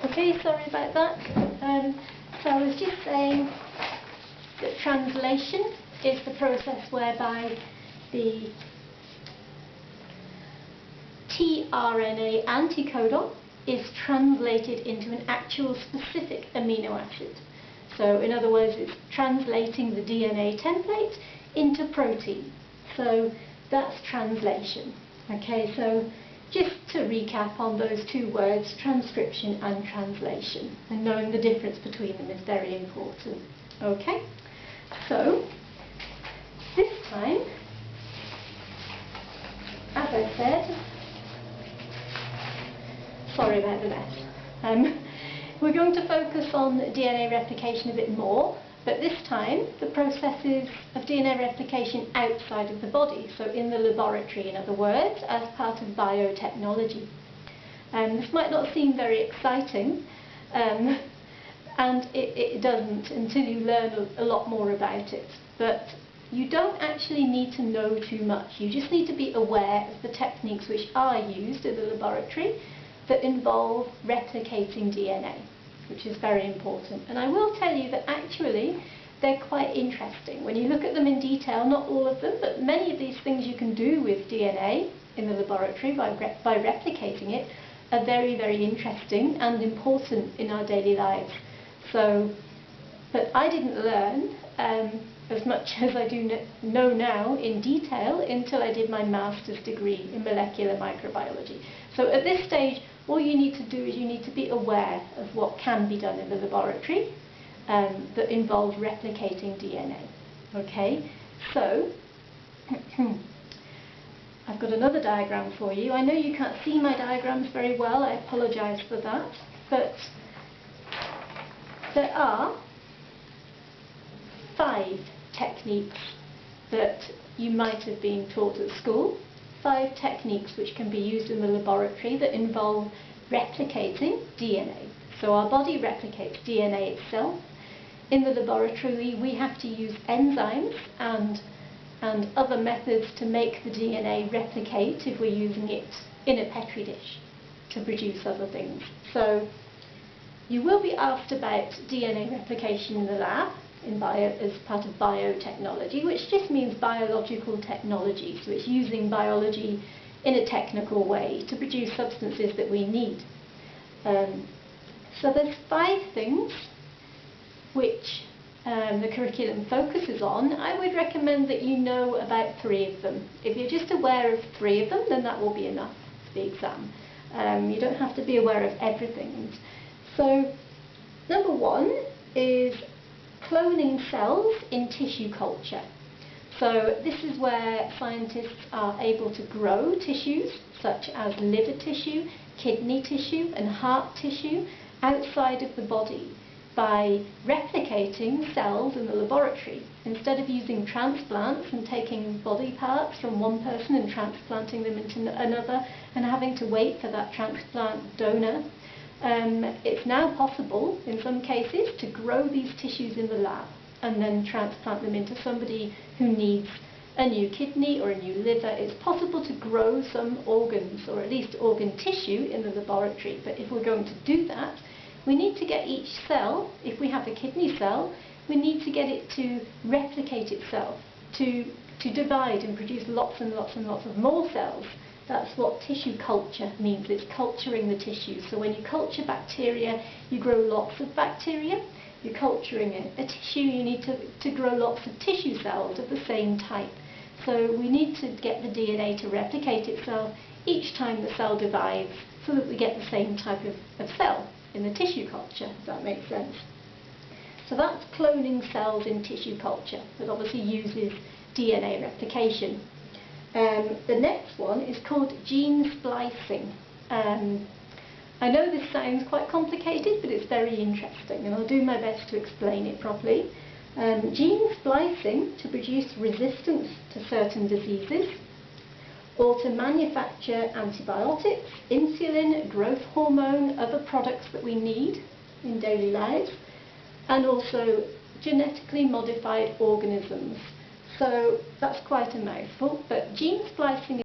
Okay, sorry about that. So I was just saying that translation is the process whereby the tRNA anticodon is translated into an actual specific amino acid. So in other words, it's translating the DNA template into protein. So that's translation. Okay, so just to recap on those two words, transcription and translation, and knowing the difference between them is very important. Okay, so this time, as I said, sorry about the mess, we're going to focus on DNA replication a bit more, but this time the processes of DNA replication outside of the body, so in the laboratory, in other words, as part of biotechnology. This might not seem very exciting, and it doesn't until you learn a lot more about it. But you don't actually need to know too much. You just need to be aware of the techniques which are used in the laboratory that involve replicating DNA, which is very important. And I will tell you that actually they're quite interesting. When you look at them in detail, not all of them, but many of these things you can do with DNA in the laboratory by replicating it are very, very interesting and important in our daily lives. So, but I didn't learn as much as I do know now in detail until I did my master's degree in molecular microbiology. So at this stage, all you need to do is you need to be aware of what can be done in the laboratory that involves replicating DNA. Okay, so I've got another diagram for you. I know you can't see my diagrams very well, I apologise for that, but there are 5 techniques that you might have been taught at school. 5 techniques which can be used in the laboratory that involve replicating DNA. So our body replicates DNA itself. In the laboratory we have to use enzymes and other methods to make the DNA replicate if we're using it in a petri dish to produce other things. So you will be asked about DNA replication in the lab as part of biotechnology, which just means biological technology, so it's using biology in a technical way to produce substances that we need. So there's 5 things which the curriculum focuses on. I would recommend that you know about 3 of them. If you're just aware of 3 of them, then that will be enough for the exam. You don't have to be aware of everything. So number 1 is cloning cells in tissue culture. So this is where scientists are able to grow tissues such as liver tissue, kidney tissue and heart tissue outside of the body by replicating cells in the laboratory. Instead of using transplants and taking body parts from one person and transplanting them into another and having to wait for that transplant donor, it's now possible, in some cases, to grow these tissues in the lab and then transplant them into somebody who needs a new kidney or a new liver. It's possible to grow some organs, or at least organ tissue, in the laboratory. But if we're going to do that, we need to get each cell, if we have a kidney cell, we need to get it to replicate itself, to divide and produce lots and lots and lots of more cells. That's what tissue culture means. It's culturing the tissue. So when you culture bacteria, you grow lots of bacteria. You're culturing a tissue, you need to grow lots of tissue cells of the same type. So we need to get the DNA to replicate itself each time the cell divides so that we get the same type of cell in the tissue culture, if that makes sense. So that's cloning cells in tissue culture, that obviously uses DNA replication. The next one is called gene splicing. I know this sounds quite complicated, but it's very interesting, and I'll do my best to explain it properly. Gene splicing to produce resistance to certain diseases, or to manufacture antibiotics, insulin, growth hormone, other products that we need in daily lives, and also genetically modified organisms. So that's quite a mouthful, but gene splicing